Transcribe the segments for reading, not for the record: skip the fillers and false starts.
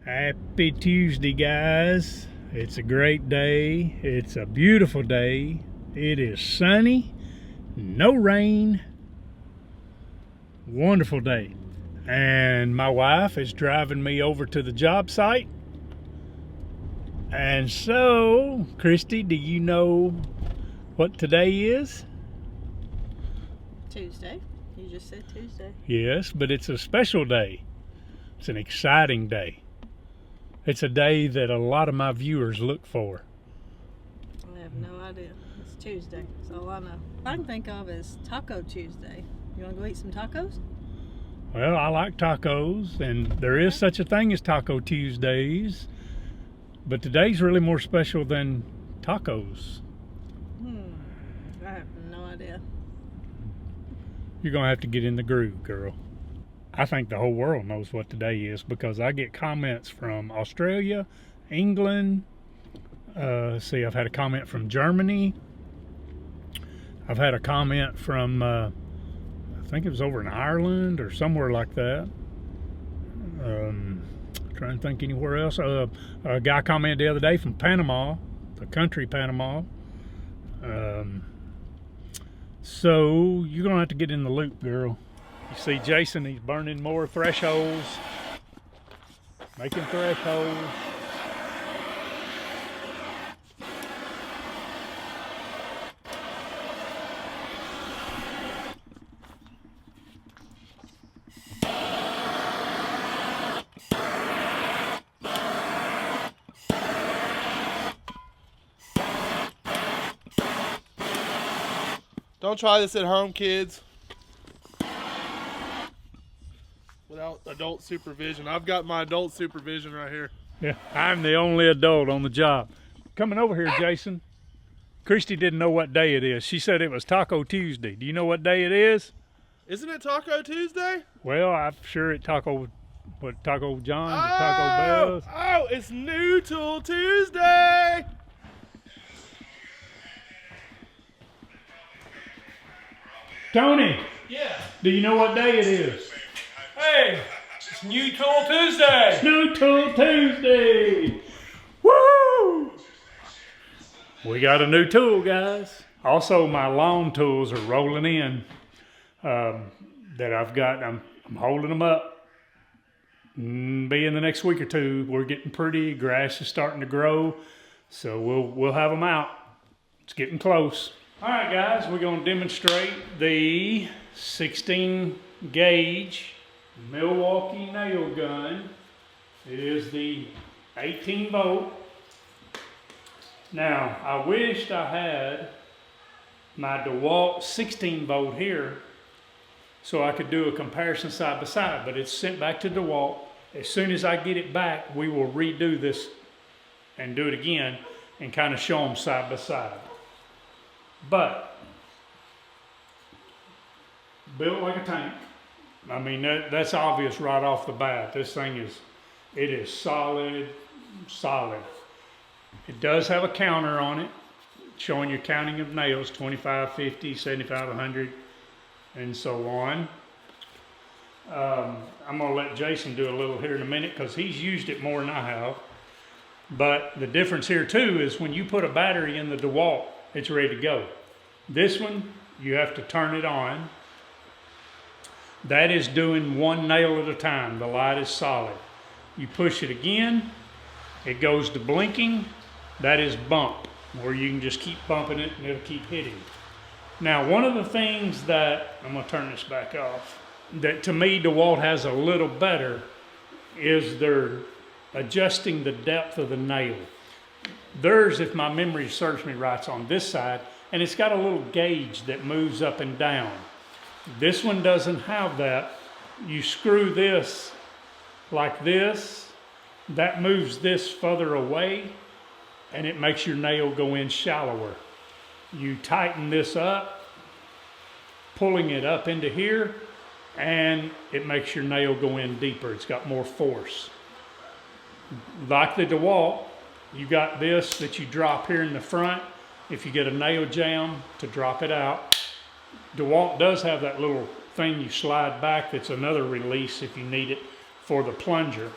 Happy Tuesday, guys. It's a great day. It's a beautiful day. It is sunny, no rain. Wonderful day. And my wife is driving me over to the job site. And so, Christy, do you know what today is? Tuesday. You just said Tuesday. Yes, but it's a special day. It's an exciting day. It's a day that a lot of my viewers look for. I have no idea. It's Tuesday. That's all I know. All I can think of is Taco Tuesday. You want to go eat some tacos? Well, I like tacos, and there is such a thing as Taco Tuesdays. But today's really more special than tacos. I have no idea. You're going to have to get in the groove, girl. I think the whole world knows what today is because I get comments from Australia, England. See, I've had a comment from Germany. I've had a comment from, I think it was over in Ireland or somewhere like that. Trying to think anywhere else. A guy commented the other day from Panama, the country Panama. So you're going to have to get in the loop, girl. You see Jason, he's burning more thresholds, making thresholds. Don't try this at home, kids. Without adult supervision. I've got my adult supervision right here. Yeah, I'm the only adult on the job. Coming over here, Jason. Christy didn't know what day it is. She said it was Taco Tuesday. Do you know what day it is? Isn't it Taco Tuesday? Well, I'm sure it Taco John's or Taco Bell's. Oh, it's New Tool Tuesday. Tony, Yeah. do you know what day it is? Hey, it's New Tool Tuesday. New Tool Tuesday! Woo! We got a new tool, guys. Also, my lawn tools are rolling in that I've got. I'm holding them up. Be in the next week or two. We're getting pretty. Grass is starting to grow, so we'll have them out. It's getting close. All right, guys, we're going to demonstrate the 16 gauge Milwaukee nail gun. It is the 18 volt. Now, I wished I had my DeWalt 16 volt here so I could do a comparison side by side, but it's sent back to DeWalt. As soon as I get it back, we will redo this and do it again and kind of show them side by side. But built like a tank. I mean, that's obvious right off the bat. This thing is solid. It does have a counter on it showing your counting of nails, 25, 50, 75, 100, and so on. I'm going to let Jason do a little here in a minute because he's used it more than I have. But the difference here too is when you put a battery in the DeWalt, it's ready to go. This one, you have to turn it on. That is doing one nail at a time. The light is solid. You push it again, it goes to blinking. That is bump, where you can just keep bumping it and it'll keep hitting. Now, one of the things that, I'm gonna turn this back off, that to me DeWalt has a little better is they're adjusting the depth of the nail. Theirs, if my memory serves me right, is on this side, and it's got a little gauge that moves up and down. This one doesn't have that. You screw this like this, that moves this further away, and it makes your nail go in shallower. You tighten this up, pulling it up into here, and it makes your nail go in deeper. It's got more force. Like the DeWalt, you got this that you drop here in the front. If you get a nail jam, to drop it out. DeWalt does have that little thing you slide back that's another release if you need it for the plunger.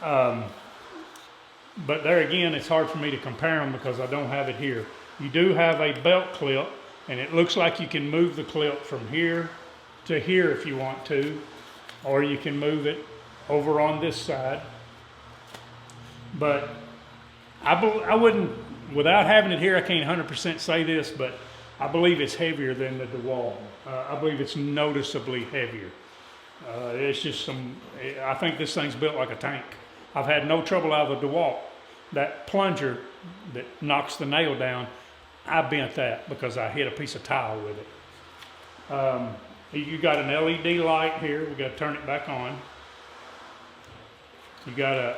But there again, it's hard for me to compare them because I don't have it here. You do have a belt clip, and it looks like you can move the clip from here to here if you want to, or you can move it over on this side. But I wouldn't, without having it here, I can't 100% say this, but I believe it's heavier than the DeWalt. I believe it's noticeably heavier. It's just I think this thing's built like a tank. I've had no trouble out of the DeWalt. That plunger that knocks the nail down, I bent that because I hit a piece of tile with it. You got an LED light here. We got to turn it back on. You got it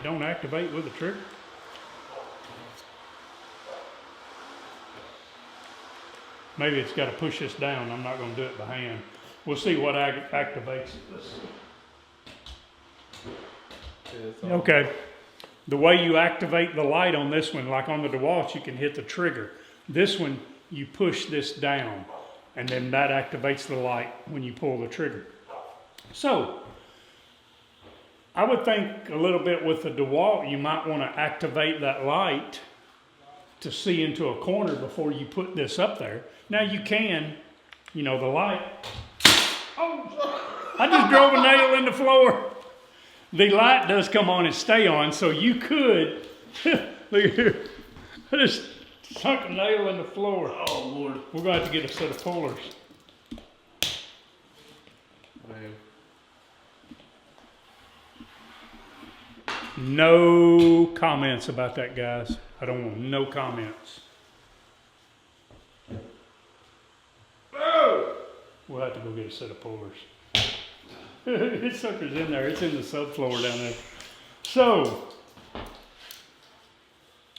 don't activate with the trigger. Maybe it's got to push this down. I'm not going to do it by hand. We'll see what activates this. Okay. The way you activate the light on this one, like on the DeWalt, you can hit the trigger. This one, you push this down, and then that activates the light when you pull the trigger. So, I would think a little bit with the DeWalt, you might want to activate that light to see into a corner before you put this up there. Now you can, the light. Oh, I just drove a nail in the floor. The light does come on and stay on, so you could, look here, I just sunk a nail in the floor. Oh, Lord. We're going to have to get a set of pullers. Man. No comments about that, guys. I don't want no comments. Oh! We'll have to go get a set of pullers. This sucker's in there. It's in the subfloor down there. So,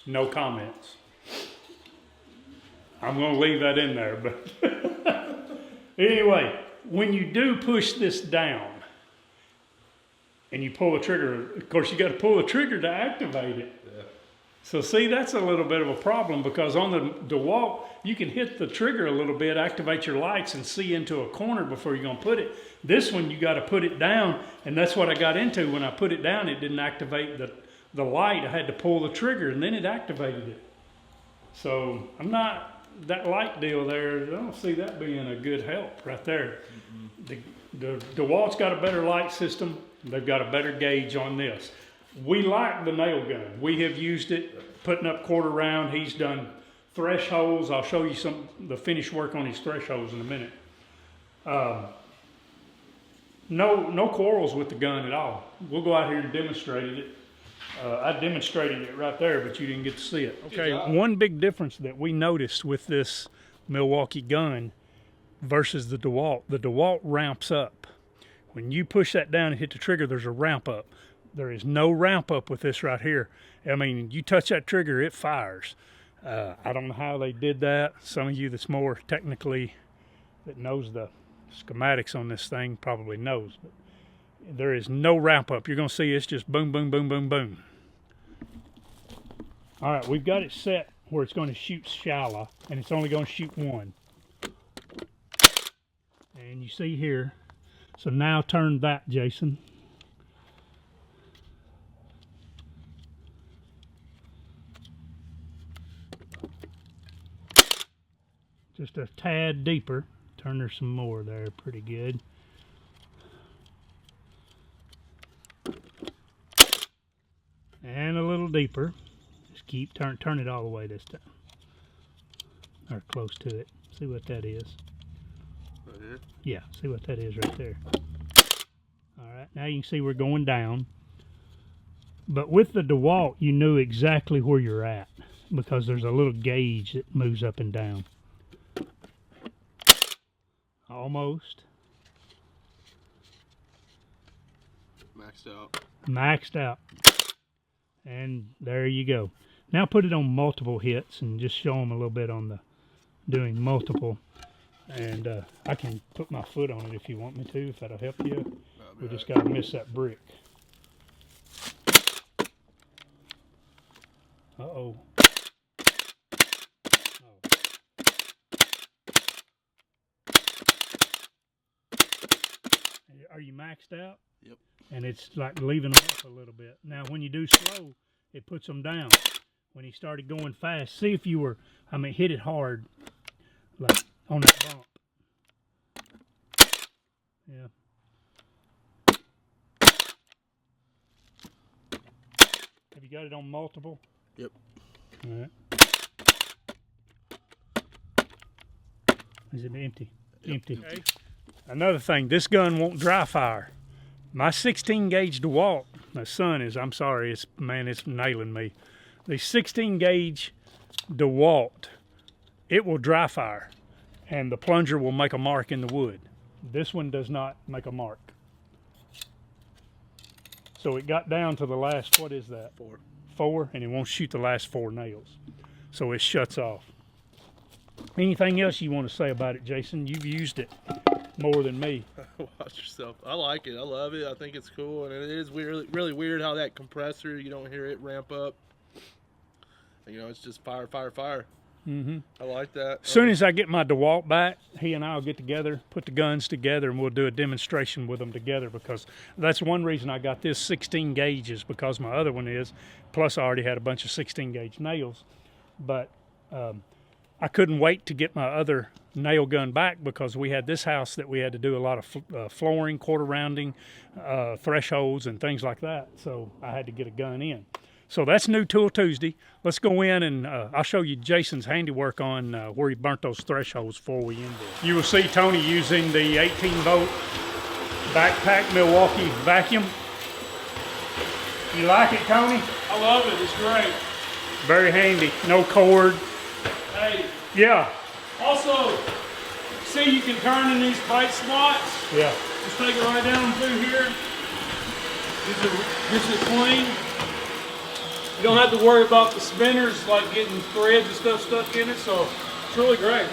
no comments. I'm going to leave that in there. But anyway, when you do push this down and you pull the trigger, of course you got to pull the trigger to activate it. Yeah. So see, that's a little bit of a problem because on the DeWalt, you can hit the trigger a little bit, activate your lights, and see into a corner before you're going to put it. This one, you got to put it down, and that's what I got into. When I put it down, it didn't activate the light. I had to pull the trigger, and then it activated it. So that light deal there, I don't see that being a good help right there. The DeWalt's got a better light system. They've got a better gauge on this. We like the nail gun. We have used it, putting up quarter round. He's done thresholds. I'll show you the finished work on his thresholds in a minute. No quarrels with the gun at all. We'll go out here and demonstrate it. I demonstrated it right there, but you didn't get to see it. Okay, one big difference that we noticed with this Milwaukee gun versus the DeWalt ramps up. When you push that down and hit the trigger, there's a ramp up. There is no ramp up with this right here. I mean, you touch that trigger, it fires. I don't know how they did that. Some of you that's more technically, that knows the schematics on this thing probably knows. But there is no ramp up. You're going to see it's just boom, boom, boom, boom, boom. All right, we've got it set where it's going to shoot shallow, and it's only going to shoot one. And you see here, so now turn that, Jason. Just a tad deeper. Turn her some more there, pretty good. And a little deeper. Just keep turn it all the way this time. Or close to it. See what that is. Yeah, see what that is right there. Alright, now you can see we're going down. But with the DeWalt, you knew exactly where you're at because there's a little gauge that moves up and down. Almost. Maxed out. Maxed out. And there you go. Now put it on multiple hits and just show them a little bit on the doing multiple. And I can put my foot on it if you want me to, if that'll help you. We just got to miss that brick. Uh-oh. are you maxed out? Yep. And it's like leaving them up a little bit. Now, when you do slow, it puts them down. When he started going fast, see if you were, I mean, hit it hard, like on that bump. Yeah. Have you got it on multiple? Yep. All right. Is it empty? Yep. Empty. Okay. Another thing, this gun won't dry fire. My 16 gauge DeWalt, my son is, I'm sorry, it's nailing me. The 16 gauge DeWalt, it will dry fire and the plunger will make a mark in the wood. This one does not make a mark. So it got down to the last, what is that? 4. 4, and it won't shoot the last 4 nails. So it shuts off. Anything else you want to say about it, Jason? You've used it more than me. Watch yourself. I like it. I love it. I think it's cool, and it is weird, really weird how that compressor, you don't hear it ramp up. You know, it's just fire, fire, fire. Mm-hmm. I like that. As soon as I get my DeWalt back, he and I will get together, put the guns together, and we'll do a demonstration with them together, because that's one reason I got this 16 gauge is because my other one is, plus I already had a bunch of 16 gauge nails. But I couldn't wait to get my other nail gun back because we had this house that we had to do a lot of flooring, quarter rounding, thresholds, and things like that. So I had to get a gun in. So that's New Tool Tuesday. Let's go in and I'll show you Jason's handiwork on where he burnt those thresholds before we end it. You will see Tony using the 18-volt backpack Milwaukee vacuum. You like it, Tony? I love it. It's great. Very handy. No cord. Hey, Yeah. also, see you can turn in these bite slots. Yeah. Just take it right down through here. Gets it clean. You don't have to worry about the spinners like getting threads and stuff stuck in it, so it's really great.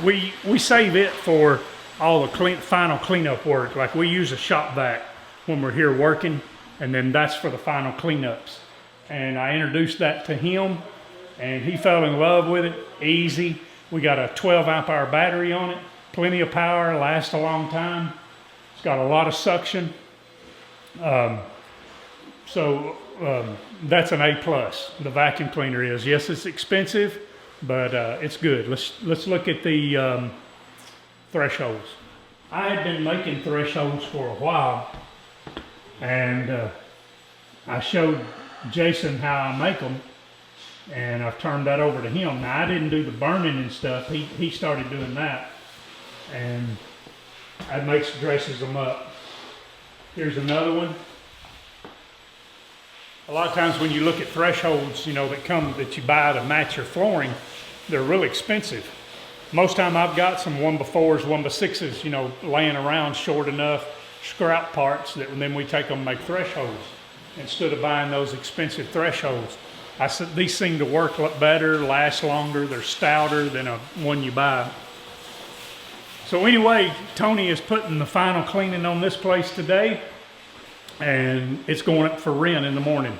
We save it for all the final cleanup work. Like we use a shop vac when we're here working, and then that's for the final cleanups. And I introduced that to him, and he fell in love with it. Easy. We got a 12 amp hour battery on it, plenty of power, lasts a long time. It's got a lot of suction. That's an A+. The vacuum cleaner is. Yes, it's expensive, but it's good. Let's look at the thresholds. I had been making thresholds for a while, and I showed Jason how I make them, and I've turned that over to him. Now I didn't do the burning and stuff. He started doing that, and that dresses them up. Here's another one. A lot of times when you look at thresholds, you know, that you buy to match your flooring, they're really expensive. Most time I've got some 1x4s, 1x6s, you know, laying around short enough, scrap parts that then we take them and make thresholds instead of buying those expensive thresholds. I said these seem to work a lot better, last longer, they're stouter than one you buy. So anyway, Tony is putting the final cleaning on this place today, and it's going up for rent in the morning.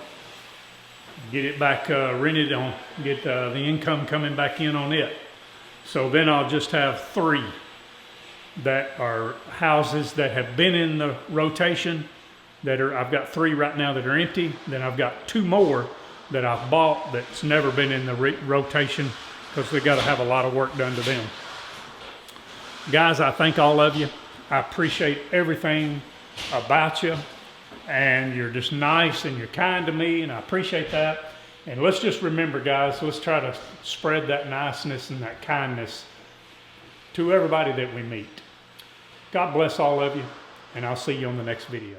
Get it back rented on, get the income coming back in on it. So then I'll just have 3 that are houses that have been in the rotation. I've got 3 right now that are empty. Then I've got 2 more that I've bought that's never been in the rotation because they've got to have a lot of work done to them. Guys, I thank all of you. I appreciate everything about you, and you're just nice and you're kind to me, and I appreciate that. And let's just remember, guys, let's try to spread that niceness and that kindness to everybody that we meet. God bless all of you, and I'll see you on the next video.